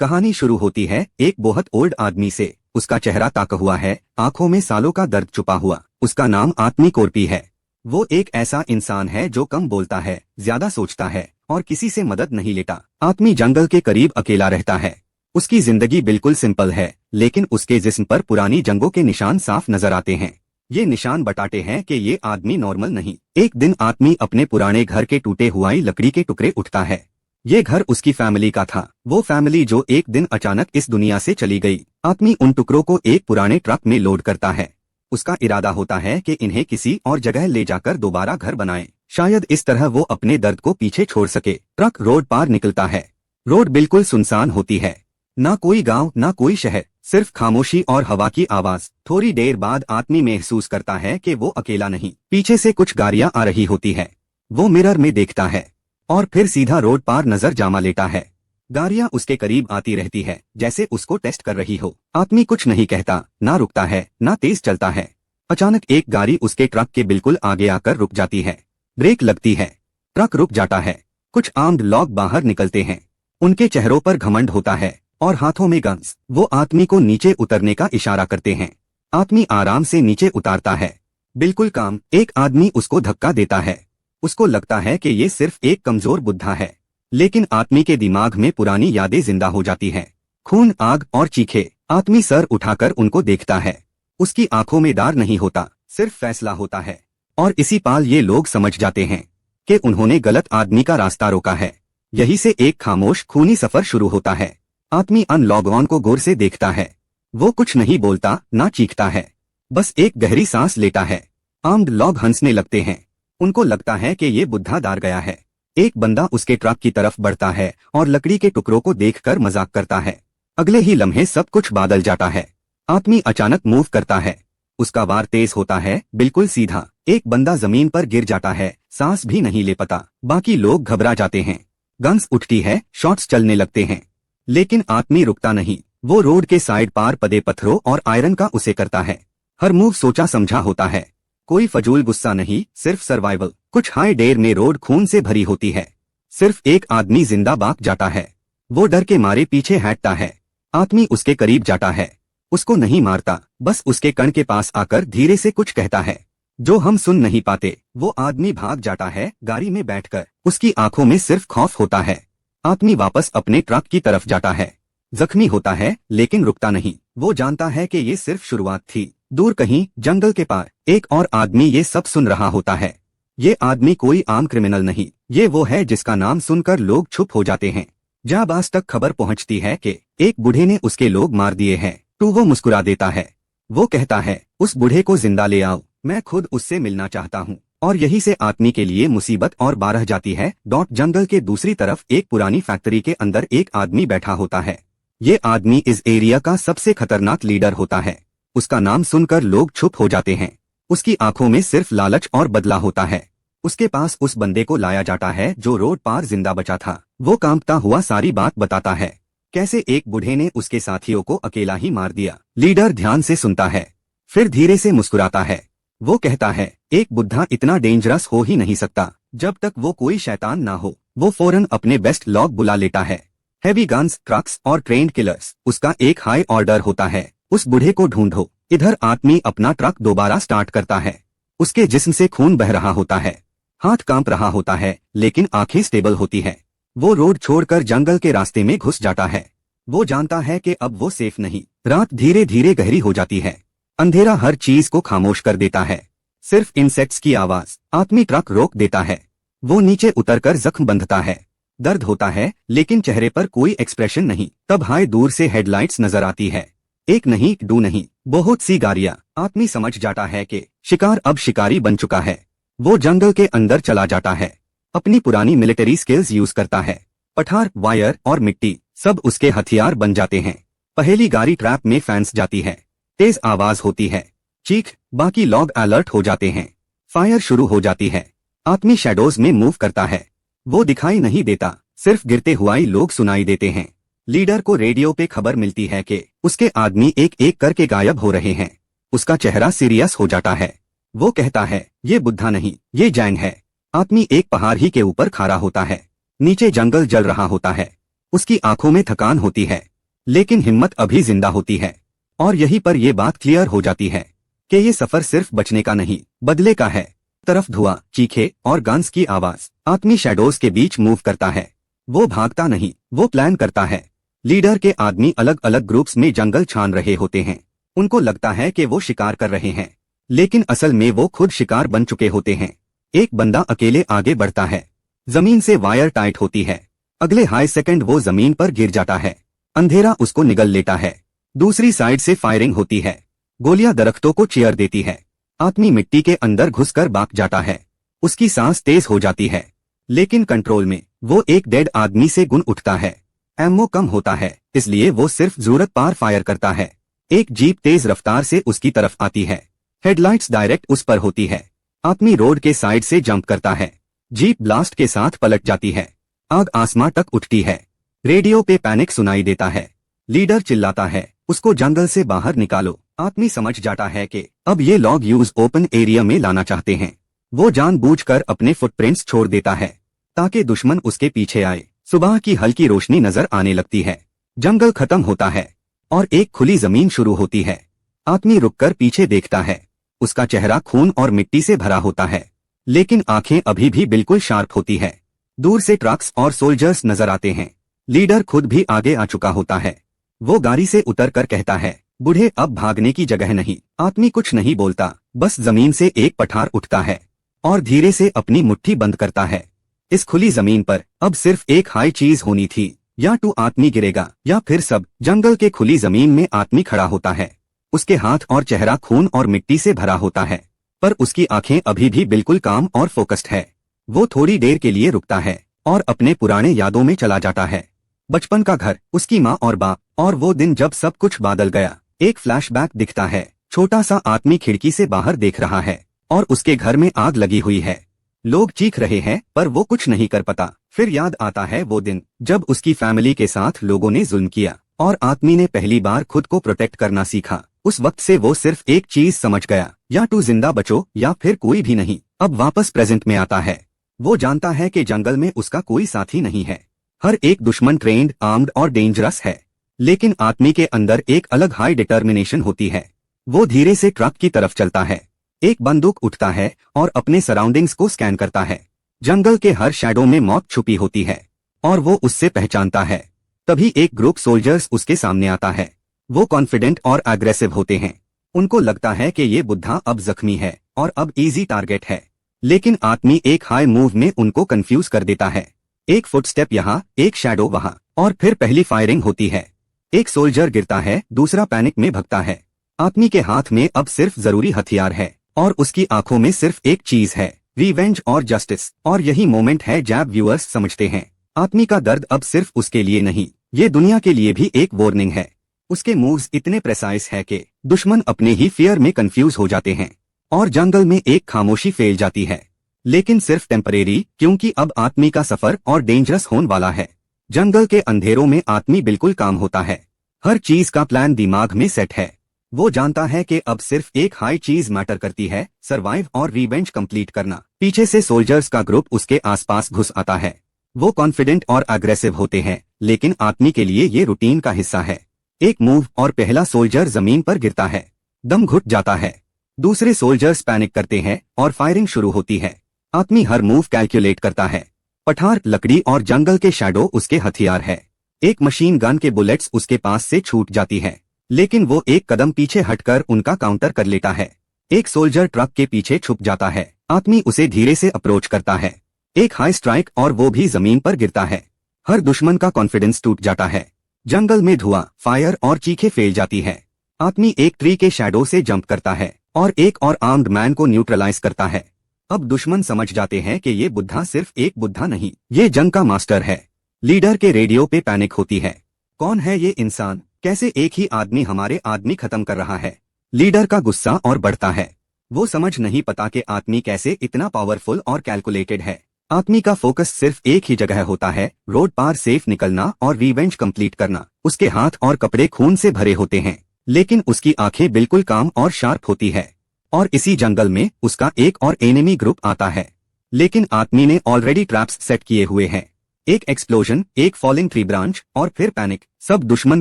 कहानी शुरू होती है एक बहुत ओल्ड आदमी से। उसका चेहरा ताका हुआ है, आंखों में सालों का दर्द छुपा हुआ। उसका नाम आत्मी कोरपी है। वो एक ऐसा इंसान है जो कम बोलता है, ज्यादा सोचता है और किसी से मदद नहीं लेता। आत्मी जंगल के करीब अकेला रहता है। उसकी जिंदगी बिल्कुल सिंपल है, लेकिन उसके जिस्म पर पुरानी जंगों के निशान साफ नजर आते हैं। ये निशान बताते हैं कि ये आदमी नॉर्मल नहीं। एक दिन आत्मी अपने पुराने घर के टूटे हुए लकड़ी के टुकड़े उठता है। ये घर उसकी फैमिली का था, वो फैमिली जो एक दिन अचानक इस दुनिया से चली गई। आत्मी उन टुकड़ों को एक पुराने ट्रक में लोड करता है। उसका इरादा होता है कि इन्हें किसी और जगह ले जाकर दोबारा घर बनाए। शायद इस तरह वो अपने दर्द को पीछे छोड़ सके। ट्रक रोड पार निकलता है। रोड बिल्कुल सुनसान होती है। ना कोई गांव, ना कोई शहर, सिर्फ खामोशी और हवा की आवाज। थोड़ी देर बाद आत्मी महसूस करता है कि वो अकेला नहीं। पीछे से कुछ गाड़ियां आ रही होती है। वो मिरर में देखता है और फिर सीधा रोड पार नजर जमा लेता है। गाड़ियां उसके करीब आती रहती है, जैसे उसको टेस्ट कर रही हो। आत्मी कुछ नहीं कहता, ना रुकता है, ना तेज चलता है। अचानक एक गाड़ी उसके ट्रक के बिल्कुल आगे आकर रुक जाती है। ब्रेक लगती है, ट्रक रुक जाता है। कुछ आर्म्ड लोग बाहर निकलते हैं। उनके चेहरों पर घमंड होता है और हाथों में गन्स। वो आत्मी को नीचे उतरने का इशारा करते हैं। आत्मी आराम से नीचे उतारता है, बिल्कुल काम। एक आदमी उसको धक्का देता है। उसको लगता है कि ये सिर्फ एक कमजोर बुद्धा है, लेकिन आत्मी के दिमाग में पुरानी यादें जिंदा हो जाती हैं। खून, आग और चीखे। आत्मी सर उठाकर उनको देखता है। उसकी आंखों में डर नहीं होता, सिर्फ फैसला होता है। और इसी पाल ये लोग समझ जाते हैं कि उन्होंने गलत आदमी का रास्ता रोका है। यही से एक खामोश खूनी सफर शुरू होता है। आत्मी अन लोगों को गौर से देखता है। वो कुछ नहीं बोलता, ना चीखता है, बस एक गहरी सांस लेता है। आर्म्ड लोग हंसने लगते हैं। उनको लगता है कि ये बुद्धा डर गया है। एक बंदा उसके ट्रक की तरफ बढ़ता है और लकड़ी के टुकड़ों को देखकर मजाक करता है। अगले ही लम्हे सब कुछ बदल जाता है। आत्मी अचानक मूव करता है। उसका वार तेज होता है, बिल्कुल सीधा। एक बंदा जमीन पर गिर जाता है, सांस भी नहीं ले पाता। बाकी लोग घबरा जाते हैं। गन्स उठती है, शॉट्स चलने लगते हैं, लेकिन आत्मी रुकता नहीं। वो रोड के साइड पार पदे पत्थरों और आयरन का उसे करता है। हर मूव सोचा समझा होता है। कोई फजूल गुस्सा नहीं, सिर्फ सर्वाइवल। कुछ हाई डेर में रोड खून से भरी होती है। सिर्फ एक आदमी जिंदा बाक जाता है। वो डर के मारे पीछे हटता है। आत्मी उसके करीब जाता है। उसको नहीं मारता, बस उसके कण के पास आकर धीरे से कुछ कहता है जो हम सुन नहीं पाते। वो आदमी भाग जाता है, गाड़ी में बैठकर। उसकी आंखों में सिर्फ खौफ होता है। आत्मी वापस अपने ट्रक की तरफ जाता है। जख्मी होता है, लेकिन रुकता नहीं। वो जानता है कि ये सिर्फ शुरुआत थी। दूर कहीं जंगल के पार एक और आदमी ये सब सुन रहा होता है। ये आदमी कोई आम क्रिमिनल नहीं, ये वो है जिसका नाम सुनकर लोग चुप हो जाते हैं। जब आज तक खबर पहुंचती है कि एक बूढ़े ने उसके लोग मार दिए हैं, तो वो मुस्कुरा देता है। वो कहता है, उस बूढ़े को जिंदा ले आओ, मैं खुद उससे मिलना चाहता हूँ। और यही से आत्मी के लिए मुसीबत और बारह जाती है। जंगल के दूसरी तरफ एक पुरानी फैक्ट्री के अंदर एक आदमी बैठा होता है। ये आदमी इस एरिया का सबसे खतरनाक लीडर होता है। उसका नाम सुनकर लोग चुप हो जाते हैं। उसकी आंखों में सिर्फ लालच और बदला होता है। उसके पास उस बंदे को लाया जाता है जो रोड पार जिंदा बचा था। वो कांपता हुआ सारी बात बताता है, कैसे एक बूढ़े ने उसके साथियों को अकेला ही मार दिया। लीडर ध्यान से सुनता है, फिर धीरे से मुस्कुराता है। वो कहता है, एक बुद्धा इतना डेंजरस हो ही नहीं सकता जब तक वो कोई शैतान ना हो। वो फौरन अपने बेस्ट लोग बुला लेता है, हैवी गन्स, ट्रक्स और ट्रेन्ड किलर्स। उसका एक हाई ऑर्डर होता है, उस बूढ़े को ढूंढो। इधर आत्मी अपना ट्रक दोबारा स्टार्ट करता है। उसके जिस्म से खून बह रहा होता है, हाथ कांप रहा होता है, लेकिन आंखें स्टेबल होती है। वो रोड छोड़कर जंगल के रास्ते में घुस जाता है। वो जानता है कि अब वो सेफ नहीं। रात धीरे धीरे गहरी हो जाती है। अंधेरा हर चीज को खामोश कर देता है, सिर्फ इंसेक्ट्स की आवाज। आत्मी ट्रक रोक देता है। वो नीचे उतरकर जख्म बंधता है। दर्द होता है, लेकिन चेहरे पर कोई एक्सप्रेशन नहीं। तब हाय दूर से हेडलाइट्स नजर आती है। एक नहीं, दो नहीं, बहुत सी गाड़ियां। आत्मी समझ जाता है कि शिकार अब शिकारी बन चुका है। वो जंगल के अंदर चला जाता है। अपनी पुरानी मिलिट्री स्किल्स यूज करता है। पठार, वायर और मिट्टी सब उसके हथियार बन जाते हैं। पहली गाड़ी ट्रैप में फंस जाती है। तेज आवाज होती है, चीख। बाकी लोग अलर्ट हो जाते हैं। फायर शुरू हो जाती है। आत्मी शैडोज में मूव करता है। वो दिखाई नहीं देता, सिर्फ गिरते हुए लोग सुनाई देते हैं। लीडर को रेडियो पे खबर मिलती है कि उसके आदमी एक एक करके गायब हो रहे हैं। उसका चेहरा सीरियस हो जाता है। वो कहता है, ये बुद्धा नहीं, ये जैन है। आत्मी एक पहाड़ ही के ऊपर खड़ा होता है। नीचे जंगल जल रहा होता है। उसकी आंखों में थकान होती है। लेकिन हिम्मत अभी जिंदा होती है। और यहीं पर ये बात क्लियर हो जाती है कि ये सफर सिर्फ बचने का नहीं, बदले का है। तरफ धुआं, चीखे और गन्स की आवाज। आदमी शैडोज के बीच मूव करता है। वो भागता नहीं, वो प्लान करता है। लीडर के आदमी अलग अलग ग्रुप्स में जंगल छान रहे होते हैं। उनको लगता है कि वो शिकार कर रहे हैं, लेकिन असल में वो खुद शिकार बन चुके होते हैं। एक बंदा अकेले आगे बढ़ता है। जमीन से वायर टाइट होती है। अगले हाई सेकंड वो जमीन पर गिर जाता है। अंधेरा उसको निगल लेता है। दूसरी साइड से फायरिंग होती है। गोलियां दरख्तों को चीयर देती है। आदमी मिट्टी के अंदर घुसकर भाग जाता है। उसकी सांस तेज हो जाती है, लेकिन कंट्रोल में वो एक डेड आदमी से गुन उठता है। एम्मो कम होता है, इसलिए वो सिर्फ जरूरत पार फायर करता है। एक जीप तेज रफ्तार से उसकी तरफ आती है। हेडलाइट्स डायरेक्ट उस पर होती है। आदमी रोड के साइड से जंप करता है। जीप ब्लास्ट के साथ पलट जाती है। आग आसमां तक उठती है। रेडियो पे पैनिक सुनाई देता है। लीडर चिल्लाता है, उसको जंगल से बाहर निकालो। आदमी समझ जाता है कि अब ये लॉग यूज ओपन एरिया में लाना चाहते हैं। वो जानबूझकर अपने फुटप्रिंट्स छोड़ देता है ताकि दुश्मन उसके पीछे आए। सुबह की हल्की रोशनी नजर आने लगती है। जंगल खत्म होता है और एक खुली जमीन शुरू होती है। आदमी रुककर पीछे देखता है। उसका चेहरा खून और मिट्टी से भरा होता है, लेकिन आंखें अभी भी बिल्कुल शार्प होती है। दूर से ट्रक्स और सोल्जर्स नजर आते हैं। लीडर खुद भी आगे आ चुका होता है। वो गाड़ी से उतरकर कहता है, बूढ़े, अब भागने की जगह नहीं। आदमी कुछ नहीं बोलता, बस जमीन से एक पठार उठता है और धीरे से अपनी मुट्ठी बंद करता है। इस खुली जमीन पर अब सिर्फ एक हाई चीज होनी थी, या तो आदमी गिरेगा या फिर सब। जंगल के खुली जमीन में आदमी खड़ा होता है। उसके हाथ और चेहरा खून और मिट्टी से भरा होता है, पर उसकी आंखें अभी भी बिल्कुल काम और फोकस्ड है। वो थोड़ी देर के लिए रुकता है और अपने पुराने यादों में चला जाता है। बचपन का घर, उसकी माँ और बाप, और वो दिन जब सब कुछ बादल गया। एक फ्लैशबैक दिखता है। छोटा सा आदमी खिड़की से बाहर देख रहा है और उसके घर में आग लगी हुई है। लोग चीख रहे हैं, पर वो कुछ नहीं कर पाता। फिर याद आता है वो दिन जब उसकी फैमिली के साथ लोगों ने जुल्म किया और आदमी ने पहली बार खुद को प्रोटेक्ट करना सीखा। उस वक्त से वो सिर्फ एक चीज समझ गया, या तो जिंदा बचो या फिर कोई भी नहीं। अब वापस प्रेजेंट में आता है। वो जानता है कि जंगल में उसका कोई साथी नहीं है। हर एक दुश्मन ट्रेंड, आर्म्ड और डेंजरस है, लेकिन आदमी के अंदर एक अलग हाई डिटर्मिनेशन होती है। वो धीरे से ट्रक की तरफ चलता है। एक बंदूक उठता है और अपने सराउंडिंग्स को स्कैन करता है। जंगल के हर शैडो में मौत छुपी होती है और वो उससे पहचानता है। तभी एक ग्रुप सोल्जर्स उसके सामने आता है। वो कॉन्फिडेंट और एग्रेसिव होते हैं। उनको लगता है कि ये बुद्धा अब जख्मी है और अब इजी टारगेट है, लेकिन आदमी एक हाई मूव में उनको कंफ्यूज कर देता है। एक फुटस्टेप यहाँ, एक शैडो वहाँ, और फिर पहली फायरिंग होती है। एक सोल्जर गिरता है, दूसरा पैनिक में भगता है। आदमी के हाथ में अब सिर्फ जरूरी हथियार है और उसकी आंखों में सिर्फ एक चीज है, रिवेंज और जस्टिस। और यही मोमेंट है जब व्यूअर्स समझते हैं आदमी का दर्द अब सिर्फ उसके लिए नहीं, ये दुनिया के लिए भी एक वार्निंग है। उसके मूव्स इतने प्रेसाइज है कि दुश्मन अपने ही फियर में कंफ्यूज हो जाते हैं और जंगल में एक खामोशी फैल जाती है, लेकिन सिर्फ टेम्परेरी, क्योंकि अब आदमी का सफर और डेंजरस होने वाला है। जंगल के अंधेरों में आदमी बिल्कुल काम होता है। हर चीज का प्लान दिमाग में सेट है। वो जानता है कि अब सिर्फ एक हाई चीज मैटर करती है, सरवाइव और रिवेंज कंप्लीट करना। पीछे से सोल्जर्स का ग्रुप उसके आसपास घुस आता है। वो कॉन्फिडेंट और अग्रेसिव होते हैं, लेकिन आदमी के लिए ये रूटीन का हिस्सा है। एक मूव और पहला सोल्जर जमीन पर गिरता है, दम घुट जाता है। दूसरे सोल्जर्स पैनिक करते हैं और फायरिंग शुरू होती है। आदमी हर मूव कैलकुलेट करता है। पठार, लकड़ी और जंगल के शैडो उसके हथियार है। एक मशीन गन के बुलेट्स उसके पास से छूट जाती है, लेकिन वो एक कदम पीछे हटकर उनका काउंटर कर लेता है। एक सोल्जर ट्रक के पीछे छुप जाता है। आदमी उसे धीरे से अप्रोच करता है। एक हाई स्ट्राइक और वो भी जमीन पर गिरता है। हर दुश्मन का कॉन्फिडेंस टूट जाता है। जंगल में धुआं, फायर और चीखें फैल जाती है। आदमी एक ट्री के शैडो से जंप करता है और एक और आर्म्ड मैन को न्यूट्रलाइज करता है। अब दुश्मन समझ जाते हैं कि ये बुद्धा सिर्फ एक बुद्धा नहीं, ये जंग का मास्टर है। लीडर के रेडियो पे पैनिक होती है। कौन है ये इंसान? कैसे एक ही आदमी हमारे आदमी खत्म कर रहा है? लीडर का गुस्सा और बढ़ता है। वो समझ नहीं पता कि आदमी कैसे इतना पावरफुल और कैलकुलेटेड है। आदमी का फोकस सिर्फ एक ही जगह होता है, रोड पार सेफ निकलना और रिवेंज कंप्लीट करना। उसके हाथ और कपड़े खून से भरे होते हैं, लेकिन उसकी आंखें बिल्कुल काम और शार्प होती है। और इसी जंगल में उसका एक और एनिमी ग्रुप आता है, लेकिन आदमी ने ऑलरेडी ट्रैप्स सेट किए हुए हैं। एक एक्सप्लोजन, एक फॉलिंग ट्री ब्रांच और फिर पैनिक। सब दुश्मन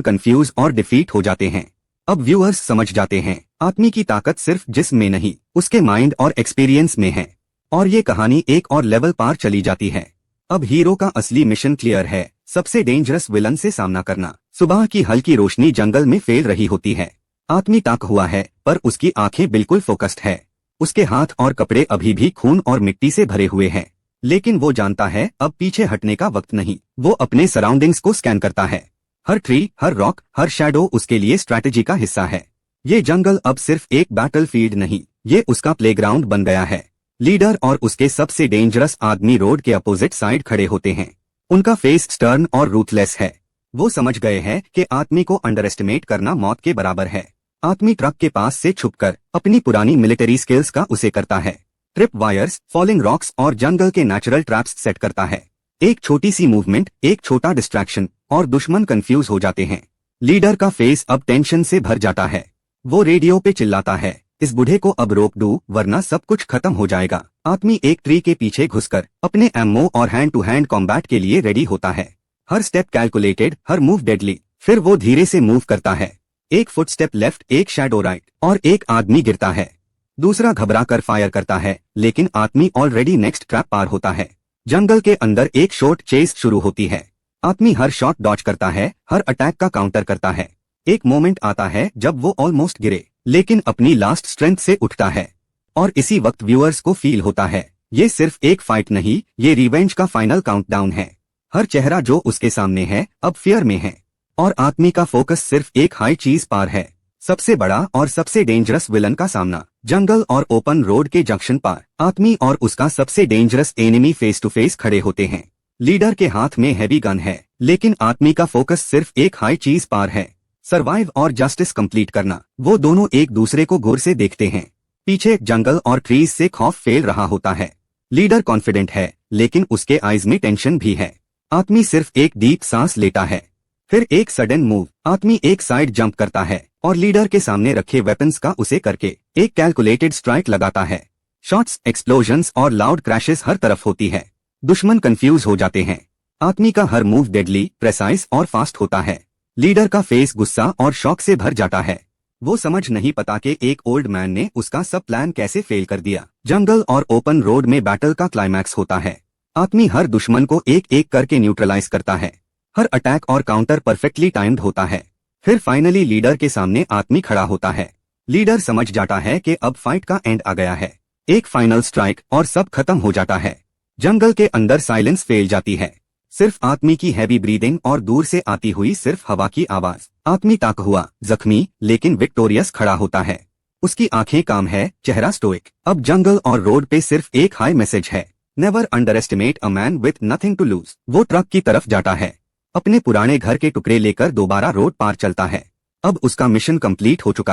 कंफ्यूज और डिफीट हो जाते हैं। अब व्यूअर्स समझ जाते हैं आदमी की ताकत सिर्फ जिस्म में नहीं, उसके माइंड और एक्सपीरियंस में है। और ये कहानी एक और लेवल पार चली जाती है। अब हीरो का असली मिशन क्लियर है, सबसे डेंजरस विलन से सामना करना। सुबह की हल्की रोशनी जंगल में फैल रही होती है। आदमी ताक हुआ है पर उसकी आंखें बिल्कुल फोकस्ड है। उसके हाथ और कपड़े अभी भी खून और मिट्टी से भरे हुए हैं, लेकिन वो जानता है अब पीछे हटने का वक्त नहीं। वो अपने सराउंडिंग्स को स्कैन करता है। हर ट्री, हर रॉक, हर शैडो उसके लिए स्ट्रैटेजी का हिस्सा है। ये जंगल अब सिर्फ एक बैटलफील्ड नहीं, ये उसका प्लेग्राउंड बन गया है। लीडर और उसके सबसे डेंजरस आदमी रोड के अपोजिट साइड खड़े होते हैं। उनका फेस स्टर्न और रूथलेस है। वो समझ गए हैं कि आदमी को अंडर एस्टिमेट करना मौत के बराबर है। आदमी ट्रक के पास से छुपकर अपनी पुरानी मिलिट्री स्किल्स का उसे करता है। ट्रिप वायर्स, फॉलिंग रॉक्स और जंगल के नेचुरल ट्रैप्स सेट करता है। एक छोटी सी मूवमेंट, एक छोटा डिस्ट्रैक्शन और दुश्मन कंफ्यूज हो जाते हैं। लीडर का फेस अब टेंशन से भर जाता है। वो रेडियो पे चिल्लाता है, इस बूढ़े को अब रोक दो वरना सब कुछ खत्म हो जाएगा। आदमी एक ट्री के पीछे घुसकर अपने एमओ और हैंड टू हैंड कॉम्बैट के लिए रेडी होता है। हर स्टेप कैलकुलेटेड, हर मूव डेडली। फिर वो धीरे से मूव करता है। एक फुटस्टेप लेफ्ट, एक शैडो राइट और एक आदमी गिरता है। दूसरा घबरा कर फायर करता है, लेकिन आदमी ऑलरेडी नेक्स्ट ट्रैप पार होता है। जंगल के अंदर एक शॉर्ट चेस शुरू होती है। आदमी हर शॉट डॉज करता है, हर अटैक का काउंटर करता है। एक मोमेंट आता है जब वो ऑलमोस्ट गिरे, लेकिन अपनी लास्ट स्ट्रेंथ से उठता है। और इसी वक्त व्यूअर्स को फील होता है ये सिर्फ एक फाइट नहीं, ये रिवेंज का फाइनल काउंटडाउन है। हर चेहरा जो उसके सामने है अब फियर में है, और आदमी का फोकस सिर्फ एक हाई चीज पार है। सबसे बड़ा और सबसे डेंजरस विलन का सामना। जंगल और ओपन रोड के जंक्शन पार आदमी और उसका सबसे dangerous enemy face to face खड़े होते हैं। लीडर के हाथ में हैवी गन है, लेकिन आदमी का फोकस सिर्फ एक हाई चीज पार है, सर्वाइव और जस्टिस कंप्लीट करना। वो दोनों एक दूसरे को गौर से देखते हैं। पीछे जंगल और ट्रीज से खौफ फैल रहा होता है। लीडर कॉन्फिडेंट है, लेकिन उसके आईज में टेंशन भी है। आदमी सिर्फ एक डीप सांस लेता है। फिर एक सडन मूव, आदमी एक साइड जंप करता है और लीडर के सामने रखे वेपन्स का उसे करके एक कैलकुलेटेड स्ट्राइक लगाता है। शॉट्स, एक्सप्लोजन्स और लाउड क्रैशेस हर तरफ होती है। दुश्मन कंफ्यूज हो जाते हैं। आदमी का हर मूव डेडली, प्रेसाइज और फास्ट होता है। लीडर का फेस गुस्सा और शॉक से भर जाता है। वो समझ नहीं पता कि एक ओल्ड मैन ने उसका सब प्लान कैसे फेल कर दिया। जंगल और ओपन रोड में बैटल का क्लाइमैक्स होता है। आदमी हर दुश्मन को एक एक करके न्यूट्रलाइज करता है। हर अटैक और काउंटर परफेक्टली टाइम्ड होता है। फिर फाइनली लीडर के सामने आदमी खड़ा होता है। लीडर समझ जाता है कि अब फाइट का एंड आ गया है। एक फाइनल स्ट्राइक और सब खत्म हो जाता है। जंगल के अंदर साइलेंस फैल जाती है। सिर्फ आदमी की हैवी ब्रीदिंग और दूर से आती हुई सिर्फ हवा की आवाज। आदमी ताक हुआ, जख्मी लेकिन विक्टोरियस खड़ा होता है। उसकी आंखें काम है, चेहरा स्टोइक। अब जंगल और रोड पे सिर्फ एक हाई मैसेज है, never underestimate a man with nothing to lose. वो ट्रक की तरफ जाता है, अपने पुराने घर के टुकड़े लेकर दोबारा रोड पार चलता है। अब उसका मिशन कंप्लीट हो चुका है।